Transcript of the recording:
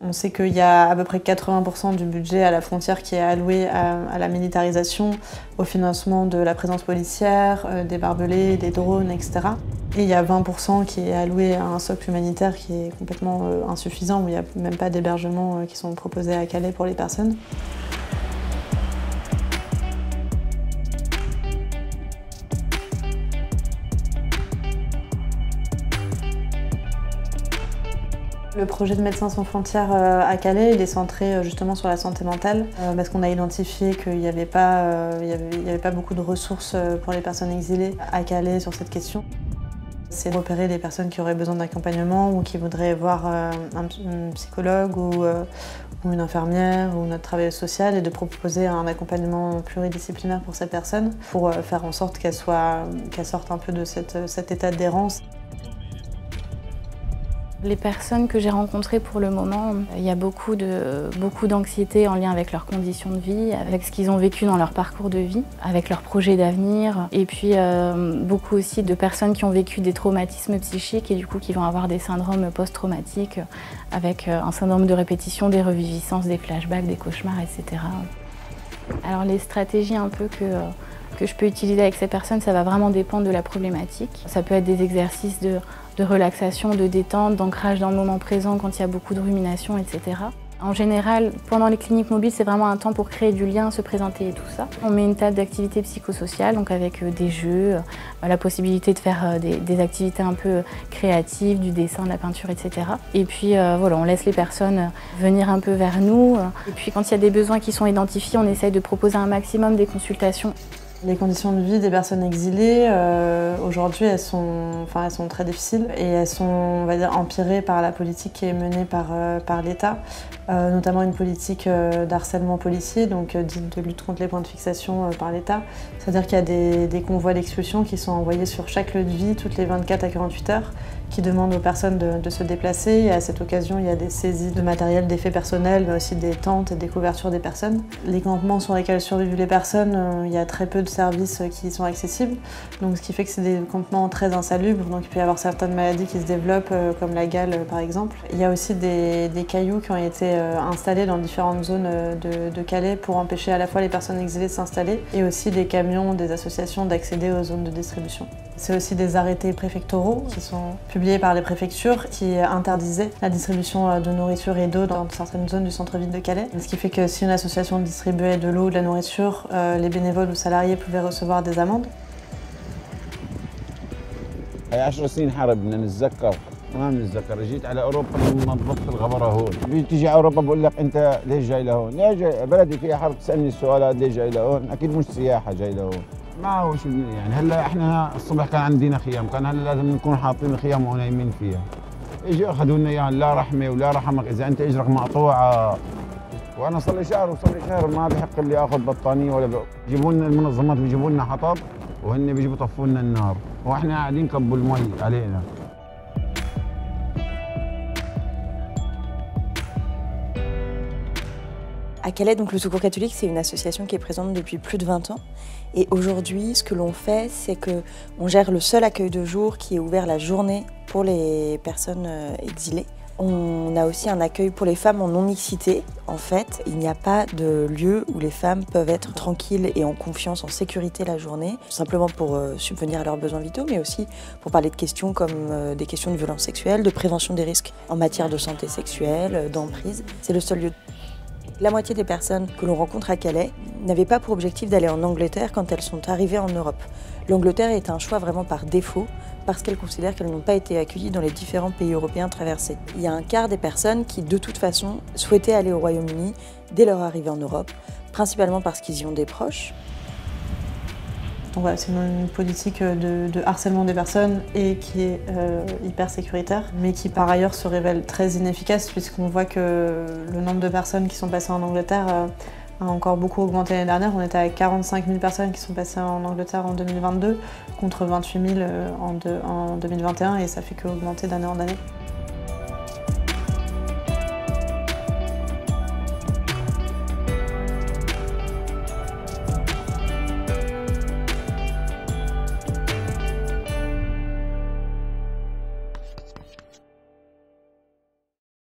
On sait qu'il y a à peu près 80% du budget à la frontière qui est alloué à la militarisation, au financement de la présence policière, des barbelés, des drones, etc. Et il y a 20% qui est alloué à un socle humanitaire qui est complètement insuffisant, où il n'y a même pas d'hébergement qui sont proposés à Calais pour les personnes. Le projet de Médecins sans frontières à Calais, il est centré justement sur la santé mentale, parce qu'on a identifié qu'il n'y avait pas beaucoup de ressources pour les personnes exilées à Calais sur cette question. C'est repérer les personnes qui auraient besoin d'accompagnement ou qui voudraient voir un psychologue ou une infirmière ou notre travailleuse sociale et de proposer un accompagnement pluridisciplinaire pour ces personnes pour faire en sorte qu'elles sortent un peu de cet état d'errance. Les personnes que j'ai rencontrées pour le moment, il y a beaucoup d'anxiété en lien avec leurs conditions de vie, avec ce qu'ils ont vécu dans leur parcours de vie, avec leurs projets d'avenir. Et puis beaucoup aussi de personnes qui ont vécu des traumatismes psychiques et du coup qui vont avoir des syndromes post-traumatiques avec un syndrome de répétition, des reviviscences, des flashbacks, des cauchemars, etc. Alors les stratégies un peu que je peux utiliser avec ces personnes, ça va vraiment dépendre de la problématique. Ça peut être des exercices de relaxation, de détente, d'ancrage dans le moment présent quand il y a beaucoup de rumination, etc. En général, pendant les cliniques mobiles, c'est vraiment un temps pour créer du lien, se présenter et tout ça. On met une table d'activités psychosociales, donc avec des jeux, la possibilité de faire des activités un peu créatives, du dessin, de la peinture, etc. Et puis voilà, on laisse les personnes venir un peu vers nous. Et puis quand il y a des besoins qui sont identifiés, on essaye de proposer un maximum des consultations. Les conditions de vie des personnes exilées, aujourd'hui, elles sont très difficiles et elles sont, on va dire, empirées par la politique qui est menée par l'État, notamment une politique d'harcèlement policier, donc dite de lutte contre les points de fixation par l'État. C'est-à-dire qu'il y a des convois d'expulsion qui sont envoyés sur chaque lieu de vie toutes les 24 à 48 heures, qui demandent aux personnes de se déplacer. Et à cette occasion, il y a des saisies de matériel, d'effets personnels, mais aussi des tentes et des couvertures des personnes. Les campements sur lesquels survivent les personnes, il y a très peu de services qui y sont accessibles. Donc, ce qui fait que c'est des campements très insalubres. Donc, il peut y avoir certaines maladies qui se développent, comme la gale par exemple. Il y a aussi des cailloux qui ont été installés dans différentes zones de Calais pour empêcher à la fois les personnes exilées de s'installer et aussi des camions, des associations d'accéder aux zones de distribution. C'est aussi des arrêtés préfectoraux qui sont publiés par les préfectures qui interdisaient la distribution de nourriture et d'eau dans certaines zones du centre-ville de Calais. Ce qui fait que si une association distribuait de l'eau ou de la nourriture, les bénévoles ou salariés pouvaient recevoir des amendes. ما بنتذكر جيت على اوروبا نظفت الغبره هون بتيجي على اوروبا بقول لك انت ليش جاي لهون؟ ليش جاي بلدي فيها حرب تسالني السؤال هذا ليش جاي لهون؟ اكيد مش سياحه جاي لهون. ما هو شو يعني هلا احنا الصبح كان عندنا خيام، كان هلا لازم نكون حاطين الخيام ونايمين فيها. اجوا اخذوا لنا اياها لا رحمه ولا رحمك اذا انت اجرك مقطوعه. وانا صار لي شهر ما بحق لي اخذ بطانيه ولا بيجيبوا لنا المنظمات بيجيبوا لنا حطب وهن بيجيبوا يطفوا لنا النار واحنا قاعدين كبوا المي علينا. À Calais, donc, le Secours catholique, c'est une association qui est présente depuis plus de 20 ans. Et aujourd'hui, ce que l'on fait, c'est qu'on gère le seul accueil de jour qui est ouvert la journée pour les personnes exilées. On a aussi un accueil pour les femmes en non-mixité. En fait, il n'y a pas de lieu où les femmes peuvent être tranquilles et en confiance, en sécurité la journée, simplement pour subvenir à leurs besoins vitaux, mais aussi pour parler de questions comme des questions de violence sexuelle, de prévention des risques en matière de santé sexuelle, d'emprise. C'est le seul lieu. La moitié des personnes que l'on rencontre à Calais n'avaient pas pour objectif d'aller en Angleterre quand elles sont arrivées en Europe. L'Angleterre est un choix vraiment par défaut, parce qu'elles considèrent qu'elles n'ont pas été accueillies dans les différents pays européens traversés. Il y a un quart des personnes qui, de toute façon, souhaitaient aller au Royaume-Uni dès leur arrivée en Europe, principalement parce qu'ils y ont des proches. Donc voilà, c'est une politique de harcèlement des personnes et qui est hyper sécuritaire, mais qui par ailleurs se révèle très inefficace puisqu'on voit que le nombre de personnes qui sont passées en Angleterre a encore beaucoup augmenté l'année dernière. On était à 45 000 personnes qui sont passées en Angleterre en 2022 contre 28 000 en 2021 et ça fait qu'augmenter d'année en année.